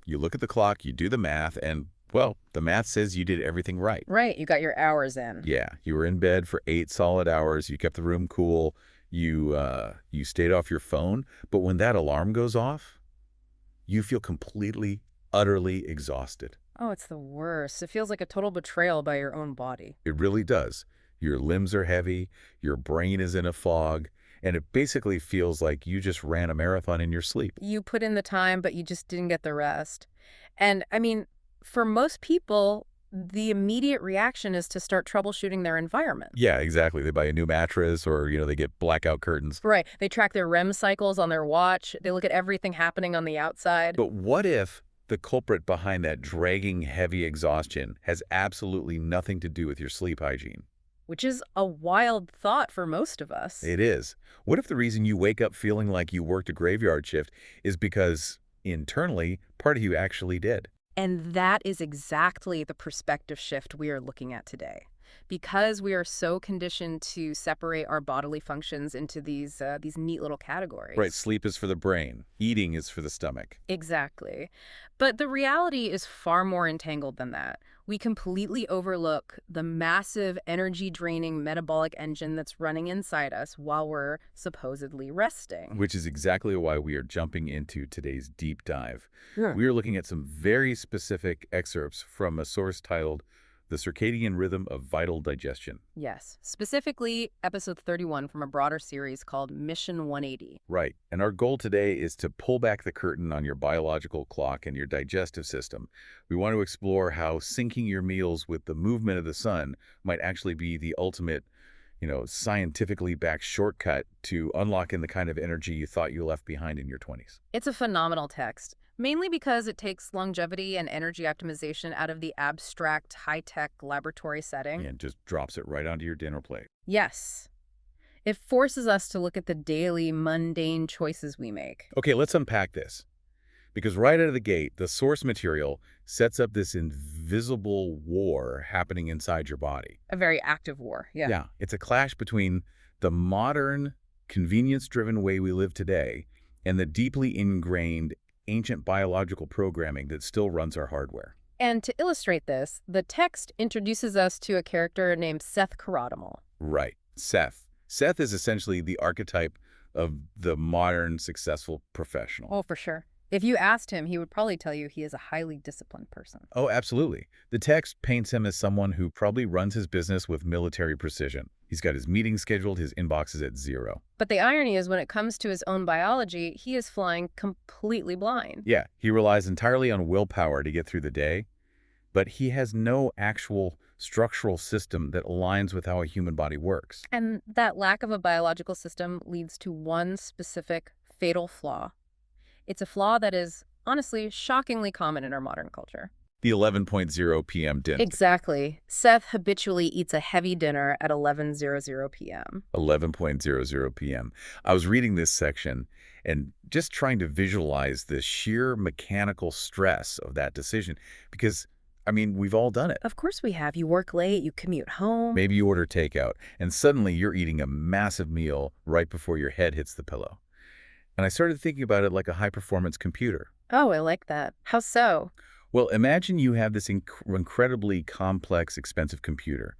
You look at the clock, you do the math, and, well, the math says you did everything right. Right, you got your hours in. Yeah, you were in bed for 8 solid hours, you kept the room cool, you stayed off your phone, but when that alarm goes off, you feel completely, utterly exhausted. Oh, it's the worst. It feels like a total betrayal by your own body. It really does. Your limbs are heavy, your brain is in a fog, and it basically feels like you just ran a marathon in your sleep. You put in the time, but you just didn't get the rest. And I mean, for most people, the immediate reaction is to start troubleshooting their environment. Yeah, exactly. They buy a new mattress or, they get blackout curtains. Right. They track their REM cycles on their watch. They look at everything happening on the outside. But what if the culprit behind that dragging, heavy exhaustion has absolutely nothing to do with your sleep hygiene? Which is a wild thought for most of us. It is. What if the reason you wake up feeling like you worked a graveyard shift is because, internally, part of you actually did? And that is exactly the perspective shift we are looking at today. Because we are so conditioned to separate our bodily functions into these neat little categories. Right, sleep is for the brain. Eating is for the stomach. Exactly. But the reality is far more entangled than that. We completely overlook the massive energy-draining metabolic engine that's running inside us while we're supposedly resting. Which is exactly why we are jumping into today's deep dive. Yeah. We are looking at some very specific excerpts from a source titled The Circadian Rhythm of Vital Digestion. Yes, specifically episode 31 from a broader series called Mission 180. Right. And our goal today is to pull back the curtain on your biological clock and your digestive system. We want to explore how syncing your meals with the movement of the sun might actually be the ultimate, scientifically backed shortcut to unlocking the kind of energy you thought you left behind in your 20s. It's a phenomenal text, mainly because it takes longevity and energy optimization out of the abstract, high-tech laboratory setting. And just drops it right onto your dinner plate. Yes. It forces us to look at the daily, mundane choices we make. Okay, let's unpack this. Because right out of the gate, the source material sets up this invisible war happening inside your body. A very active war, yeah. Yeah, it's a clash between the modern, convenience-driven way we live today and the deeply ingrained ancient biological programming that still runs our hardware. And to illustrate this, the text introduces us to a character named Seth Karadimal. Right, Seth. Seth is essentially the archetype of the modern successful professional. Oh, for sure. If you asked him, he would probably tell you he is a highly disciplined person. Oh, absolutely. The text paints him as someone who probably runs his business with military precision. He's got his meetings scheduled, his inbox is at 0. But the irony is when it comes to his own biology, he is flying completely blind. Yeah, he relies entirely on willpower to get through the day, but he has no actual structural system that aligns with how a human body works. And that lack of a biological system leads to one specific fatal flaw. It's a flaw that is, honestly, shockingly common in our modern culture. The 11:00 p.m. dinner. Exactly. Seth habitually eats a heavy dinner at 11:00 p.m. 11:00 p.m. I was reading this section and just trying to visualize the sheer mechanical stress of that decision because, we've all done it. Of course we have. You work late, you commute home. Maybe you order takeout, and suddenly you're eating a massive meal right before your head hits the pillow. And I started thinking about it like a high-performance computer. Oh, I like that. How so? Well, imagine you have this incredibly complex, expensive computer.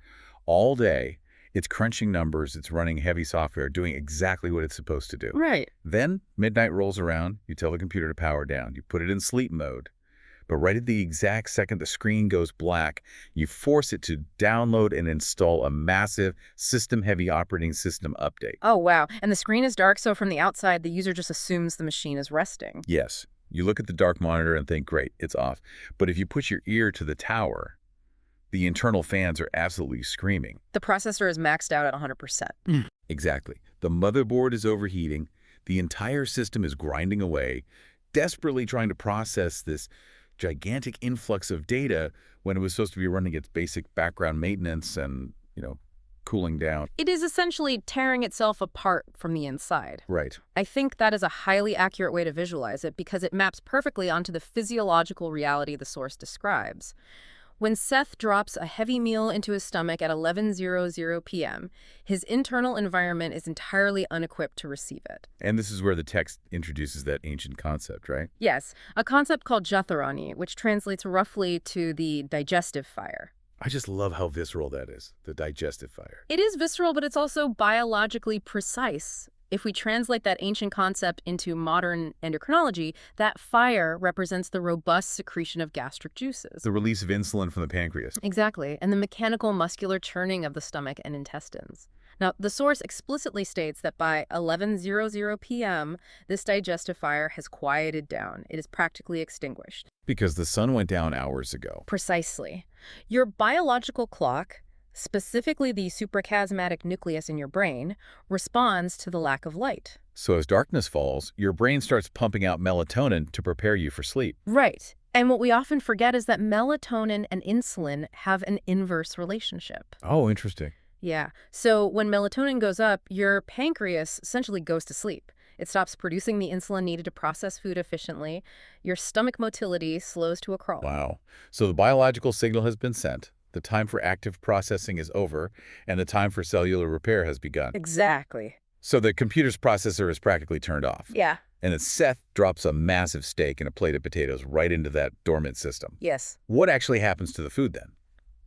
All day, it's crunching numbers, it's running heavy software, doing exactly what it's supposed to do. Right. Then midnight rolls around, you tell the computer to power down, you put it in sleep mode. But right at the exact second the screen goes black, you force it to download and install a massive system-heavy operating system update. Oh, wow. And the screen is dark, so from the outside, the user just assumes the machine is resting. Yes. You look at the dark monitor and think, great, it's off. But if you put your ear to the tower, the internal fans are absolutely screaming. The processor is maxed out at 100%. Exactly. The motherboard is overheating. The entire system is grinding away, desperately trying to process this gigantic influx of data when it was supposed to be running its basic background maintenance and, cooling down. It is essentially tearing itself apart from the inside. Right. I think that is a highly accurate way to visualize it because it maps perfectly onto the physiological reality the source describes. When Seth drops a heavy meal into his stomach at 11:00 p.m., his internal environment is entirely unequipped to receive it. And this is where the text introduces that ancient concept, right? Yes, a concept called Jatharani, which translates roughly to the digestive fire. I just love how visceral that is, the digestive fire. It is visceral, but it's also biologically precise. If we translate that ancient concept into modern endocrinology, that fire represents the robust secretion of gastric juices. The release of insulin from the pancreas. Exactly, and the mechanical muscular churning of the stomach and intestines. Now, the source explicitly states that by 11:00 p.m., this digestive fire has quieted down. It is practically extinguished. Because the sun went down hours ago. Precisely. Your biological clock, specifically the suprachiasmatic nucleus in your brain, responds to the lack of light. So as darkness falls, your brain starts pumping out melatonin to prepare you for sleep. Right. And what we often forget is that melatonin and insulin have an inverse relationship. Oh, interesting. Yeah. So when melatonin goes up, your pancreas essentially goes to sleep. It stops producing the insulin needed to process food efficiently. Your stomach motility slows to a crawl. Wow. So the biological signal has been sent, the time for active processing is over, and the time for cellular repair has begun. Exactly. So the computer's processor is practically turned off. Yeah. And then Seth drops a massive steak and a plate of potatoes right into that dormant system. Yes. What actually happens to the food then?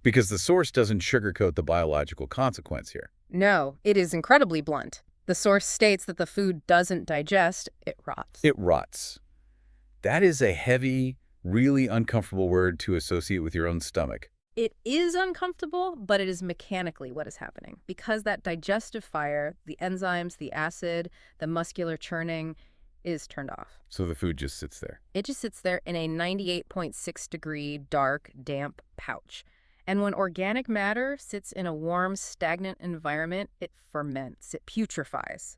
Because the source doesn't sugarcoat the biological consequence here. No, it is incredibly blunt. The source states that the food doesn't digest, it rots. It rots. That is a heavy, really uncomfortable word to associate with your own stomach. It is uncomfortable, but it is mechanically what is happening. Because that digestive fire, the enzymes, the acid, the muscular churning is turned off. So the food just sits there. It just sits there in a 98.6-degree, dark, damp pouch. And when organic matter sits in a warm, stagnant environment, it ferments, it putrefies.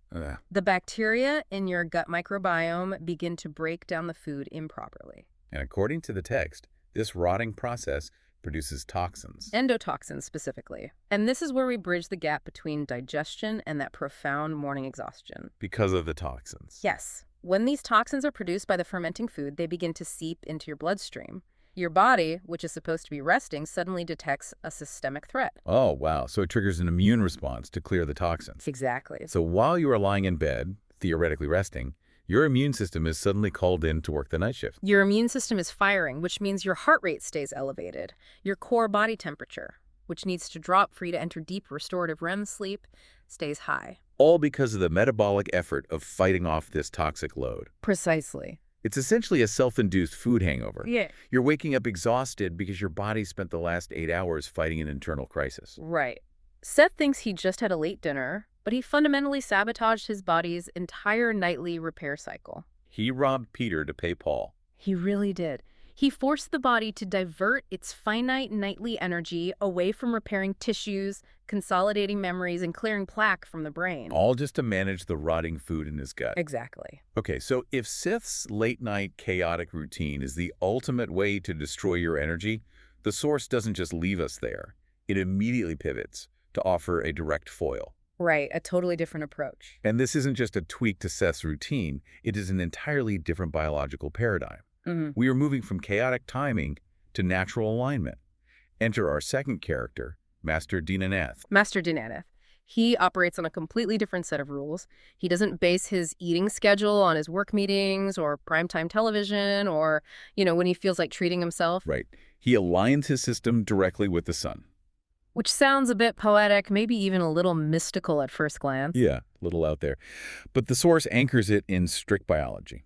The bacteria in your gut microbiome begin to break down the food improperly. And according to the text, this rotting process produces toxins. Endotoxins specifically. And this is where we bridge the gap between digestion and that profound morning exhaustion. Because of the toxins. Yes. When these toxins are produced by the fermenting food, they begin to seep into your bloodstream. Your body, which is supposed to be resting, suddenly detects a systemic threat. Oh, wow. So it triggers an immune response to clear the toxins. Exactly. So while you are lying in bed, theoretically resting, your immune system is suddenly called in to work the night shift. Your immune system is firing, which means your heart rate stays elevated. Your core body temperature, which needs to drop for you to enter deep restorative REM sleep, stays high. All because of the metabolic effort of fighting off this toxic load. Precisely. It's essentially a self-induced food hangover. Yeah. You're waking up exhausted because your body spent the last 8 hours fighting an internal crisis. Right. Seth thinks he just had a late dinner, but he fundamentally sabotaged his body's entire nightly repair cycle. He robbed Peter to pay Paul. He really did. He forced the body to divert its finite nightly energy away from repairing tissues, consolidating memories, and clearing plaque from the brain. All just to manage the rotting food in his gut. Exactly. Okay, so if Sith's late-night chaotic routine is the ultimate way to destroy your energy, the source doesn't just leave us there. It immediately pivots to offer a direct foil. Right, a totally different approach. And this isn't just a tweak to Seth's routine. It is an entirely different biological paradigm. We are moving from chaotic timing to natural alignment. Enter our second character, Master Dinanath. Master Dinanath. He operates on a completely different set of rules. He doesn't base his eating schedule on his work meetings or primetime television or, when he feels like treating himself. Right. He aligns his system directly with the sun. Which sounds a bit poetic, maybe even a little mystical at first glance. Yeah, a little out there. But the source anchors it in strict biology.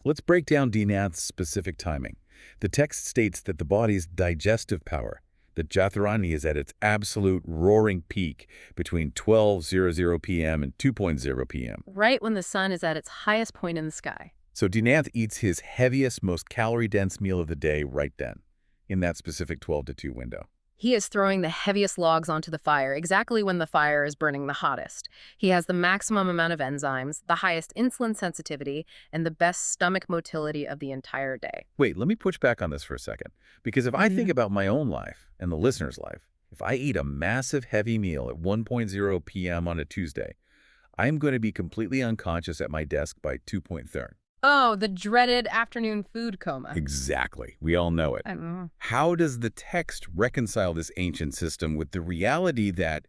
Let's break down Dinanath's specific timing. The text states that the body's digestive power, the Jatharani, is at its absolute roaring peak between 12:00 p.m. and 2:00 p.m. Right when the sun is at its highest point in the sky. So Dinanath eats his heaviest, most calorie-dense meal of the day right then, in that specific 12 to 2 window. He is throwing the heaviest logs onto the fire exactly when the fire is burning the hottest. He has the maximum amount of enzymes, the highest insulin sensitivity, and the best stomach motility of the entire day. Wait, let me push back on this for a second. Because if I think about my own life and the listener's life, if I eat a massive heavy meal at 1:00 p.m. on a Tuesday, I'm going to be completely unconscious at my desk by 2:30. Oh, the dreaded afternoon food coma. Exactly. We all know it. I don't know. How does the text reconcile this ancient system with the reality that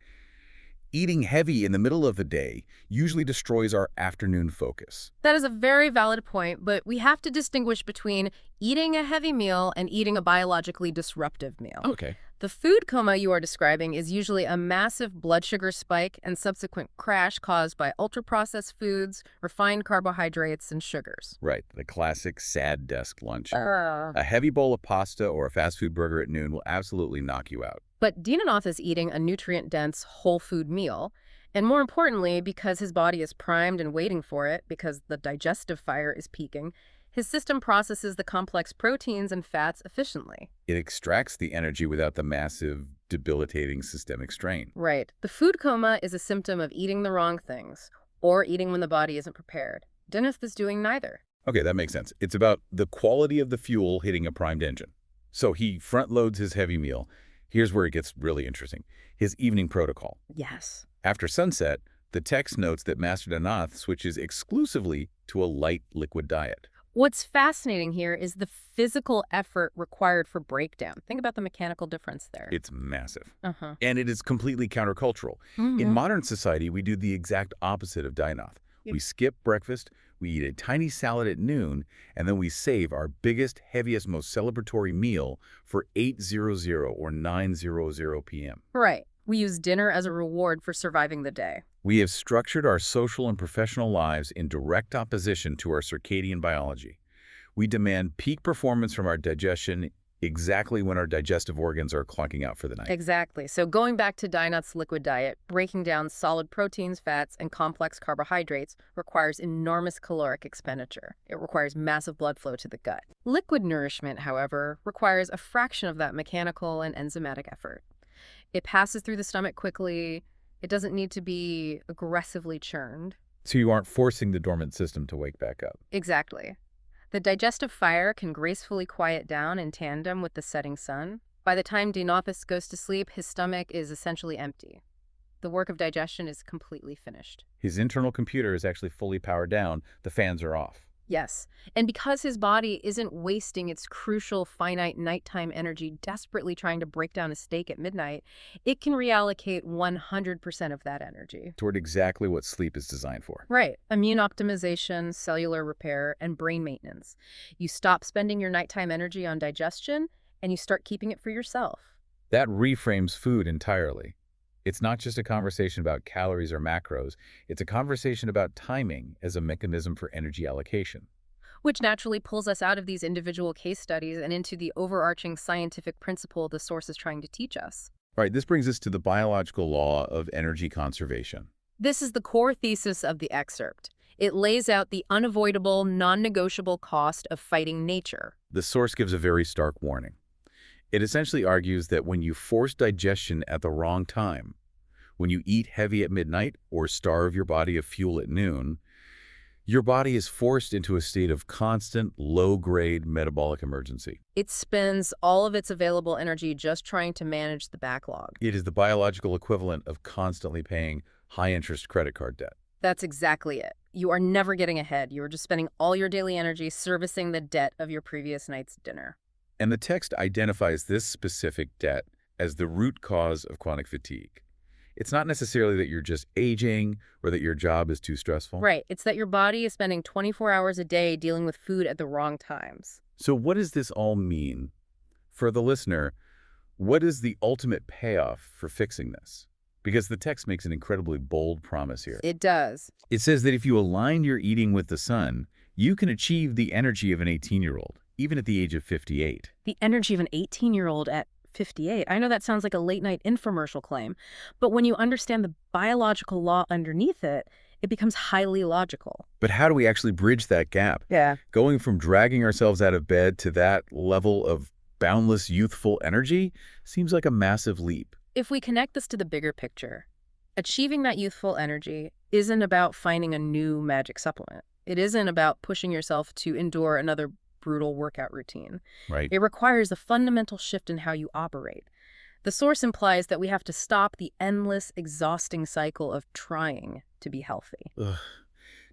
eating heavy in the middle of the day usually destroys our afternoon focus? That is a very valid point, but we have to distinguish between eating a heavy meal and eating a biologically disruptive meal. Okay. The food coma you are describing is usually a massive blood sugar spike and subsequent crash caused by ultra-processed foods, refined carbohydrates, and sugars. Right. The classic sad desk lunch. Uh. A heavy bowl of pasta or a fast food burger at noon will absolutely knock you out. But Dinanath is eating a nutrient-dense whole food meal, and more importantly, because his body is primed and waiting for it, because the digestive fire is peaking, his system processes the complex proteins and fats efficiently. It extracts the energy without the massive, debilitating systemic strain. Right. The food coma is a symptom of eating the wrong things, or eating when the body isn't prepared. Dinanath is doing neither. Okay, that makes sense. It's about the quality of the fuel hitting a primed engine. So he front loads his heavy meal. Here's where it gets really interesting. His evening protocol. Yes. After sunset, the text notes that Master Dinanath switches exclusively to a light liquid diet. What's fascinating here is the physical effort required for breakdown. Think about the mechanical difference there. It's massive. Uh-huh. And it is completely countercultural. In modern society, we do the exact opposite of Dinanath. Yeah. We skip breakfast, we eat a tiny salad at noon, and then we save our biggest, heaviest, most celebratory meal for 8:00 or 9:00 p.m. Right. We use dinner as a reward for surviving the day. We have structured our social and professional lives in direct opposition to our circadian biology. We demand peak performance from our digestion exactly when our digestive organs are clocking out for the night. Exactly. So going back to Dinanath's liquid diet, breaking down solid proteins, fats, and complex carbohydrates requires enormous caloric expenditure. It requires massive blood flow to the gut. Liquid nourishment, however, requires a fraction of that mechanical and enzymatic effort. It passes through the stomach quickly. It doesn't need to be aggressively churned. So you aren't forcing the dormant system to wake back up. Exactly. The digestive fire can gracefully quiet down in tandem with the setting sun. By the time Dinanath goes to sleep, his stomach is essentially empty. The work of digestion is completely finished. His internal computer is actually fully powered down. The fans are off. Yes, and because his body isn't wasting its crucial finite nighttime energy desperately trying to break down a steak at midnight, it can reallocate 100% of that energy Toward exactly what sleep is designed for. Right. Immune optimization, cellular repair, and brain maintenance. You stop spending your nighttime energy on digestion, and you start keeping it for yourself. That reframes food entirely. It's not just a conversation about calories or macros. It's a conversation about timing as a mechanism for energy allocation. Which naturally pulls us out of these individual case studies and into the overarching scientific principle the source is trying to teach us. All right, this brings us to the biological law of energy conservation. This is the core thesis of the excerpt. It lays out the unavoidable, non-negotiable cost of fighting nature. The source gives a very stark warning. It essentially argues that when you force digestion at the wrong time, when you eat heavy at midnight or starve your body of fuel at noon, your body is forced into a state of constant, low-grade metabolic emergency. It spends all of its available energy just trying to manage the backlog. It is the biological equivalent of constantly paying high-interest credit card debt. That's exactly it. You are never getting ahead. You are just spending all your daily energy servicing the debt of your previous night's dinner. And the text identifies this specific debt as the root cause of chronic fatigue. It's not necessarily that you're just aging or that your job is too stressful. Right. It's that your body is spending 24 hours a day dealing with food at the wrong times. So what does this all mean? For the listener, what is the ultimate payoff for fixing this? Because the text makes an incredibly bold promise here. It does. It says that if you align your eating with the sun, you can achieve the energy of an 18-year-old, even at the age of 58. The energy of an 18-year-old at 58. I know that sounds like a late-night infomercial claim, but when you understand the biological law underneath it, it becomes highly logical. But how do we actually bridge that gap? Yeah. Going from dragging ourselves out of bed to that level of boundless youthful energy seems like a massive leap. If we connect this to the bigger picture, achieving that youthful energy isn't about finding a new magic supplement. It isn't about pushing yourself to endure another brutal workout routine. Right. It requires a fundamental shift in how you operate. The source implies that we have to stop the endless, exhausting cycle of trying to be healthy. Ugh.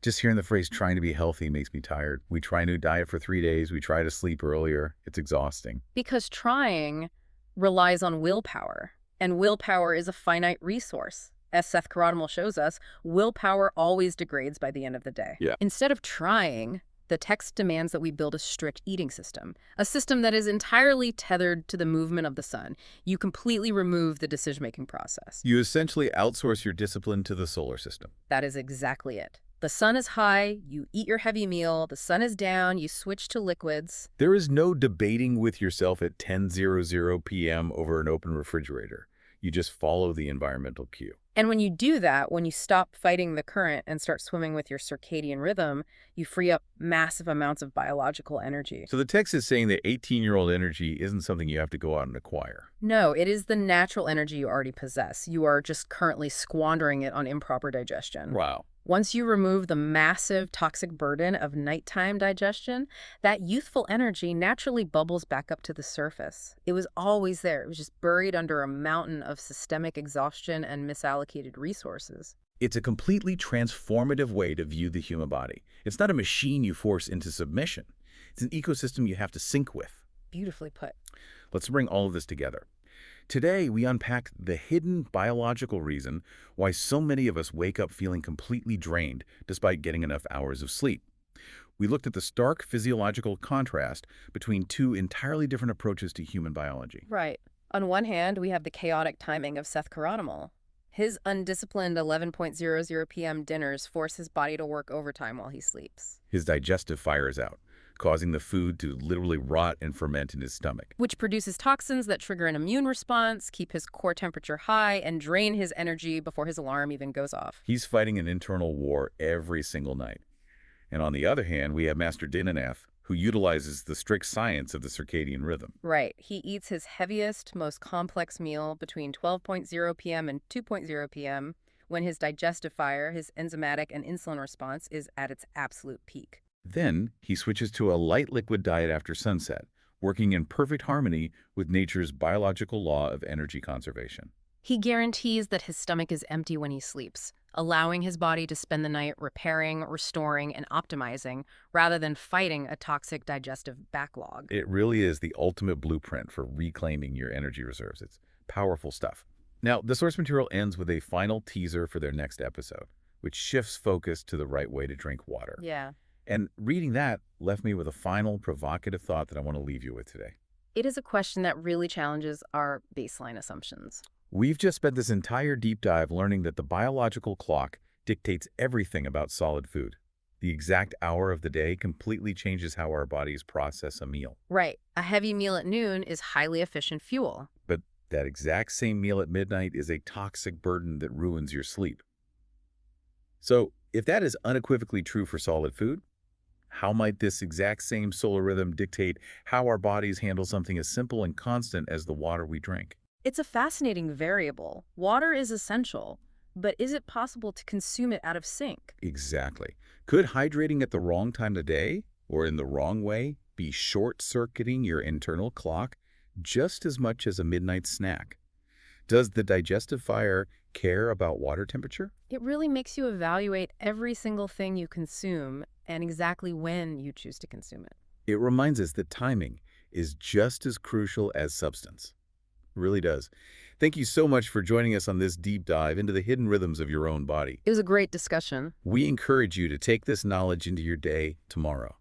Just hearing the phrase trying to be healthy makes me tired. We try a new diet for 3 days. We try to sleep earlier. It's exhausting. Because trying relies on willpower, and willpower is a finite resource. As Seth Karadimal shows us, willpower always degrades by the end of the day. Yeah. Instead of trying, the text demands that we build a strict eating system, a system that is entirely tethered to the movement of the sun. You completely remove the decision-making process. You essentially outsource your discipline to the solar system. That is exactly it. The sun is high, you eat your heavy meal. The sun is down, you switch to liquids. There is no debating with yourself at 10:00 p.m. over an open refrigerator. You just follow the environmental cue. And when you do that, when you stop fighting the current and start swimming with your circadian rhythm, you free up massive amounts of biological energy. So the text is saying that 18-year-old energy isn't something you have to go out and acquire. No, it is the natural energy you already possess. You are just currently squandering it on improper digestion. Wow. Once you remove the massive toxic burden of nighttime digestion, that youthful energy naturally bubbles back up to the surface. It was always there. It was just buried under a mountain of systemic exhaustion and misallocated resources. It's a completely transformative way to view the human body. It's not a machine you force into submission. It's an ecosystem you have to sync with. Beautifully put. Let's bring all of this together. Today, we unpack the hidden biological reason why so many of us wake up feeling completely drained despite getting enough hours of sleep. We looked at the stark physiological contrast between two entirely different approaches to human biology. Right. On one hand, we have the chaotic timing of Seth Karadimal. His undisciplined 11:00 p.m. dinners force his body to work overtime while he sleeps, His digestive fire is out, causing the food to literally rot and ferment in his stomach. which produces toxins that trigger an immune response, keep his core temperature high, and drain his energy before his alarm even goes off. He's fighting an internal war every single night. And on the other hand, we have Master Dinanath, who utilizes the strict science of the circadian rhythm. Right. He eats his heaviest, most complex meal between 12:00 p.m. and 2:00 p.m. when his digestive fire, his enzymatic and insulin response is at its absolute peak. Then he switches to a light liquid diet after sunset, working in perfect harmony with nature's biological law of energy conservation. He guarantees that his stomach is empty when he sleeps, allowing his body to spend the night repairing, restoring, and optimizing rather than fighting a toxic digestive backlog. It really is the ultimate blueprint for reclaiming your energy reserves. It's powerful stuff. Now, the source material ends with a final teaser for their next episode, which shifts focus to the right way to drink water. Yeah. And reading that left me with a final provocative thought that I want to leave you with today. It is a question that really challenges our baseline assumptions. We've just spent this entire deep dive learning that the biological clock dictates everything about solid food. The exact hour of the day completely changes how our bodies process a meal. Right. A heavy meal at noon is highly efficient fuel. But that exact same meal at midnight is a toxic burden that ruins your sleep. So, if that is unequivocally true for solid food, how might this exact same solar rhythm dictate how our bodies handle something as simple and constant as the water we drink? It's a fascinating variable. Water is essential, but is it possible to consume it out of sync? Exactly. Could hydrating at the wrong time of day, or in the wrong way, be short-circuiting your internal clock just as much as a midnight snack? Does the digestive fire care about water temperature? It really makes you evaluate every single thing you consume and exactly when you choose to consume it. It reminds us that timing is just as crucial as substance. It really does. Thank you so much for joining us on this deep dive into the hidden rhythms of your own body. It was a great discussion. We encourage you to take this knowledge into your day tomorrow.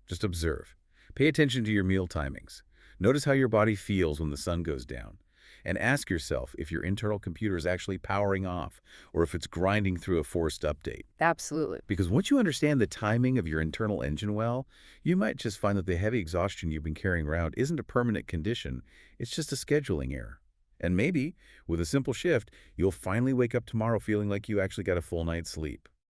Just observe. Pay attention to your meal timings. Notice how your body feels when the sun goes down. And ask yourself if your internal computer is actually powering off or if it's grinding through a forced update. Absolutely. Because once you understand the timing of your internal engine well, you might just find that the heavy exhaustion you've been carrying around isn't a permanent condition, it's just a scheduling error. And maybe, with a simple shift, you'll finally wake up tomorrow feeling like you actually got a full night's sleep.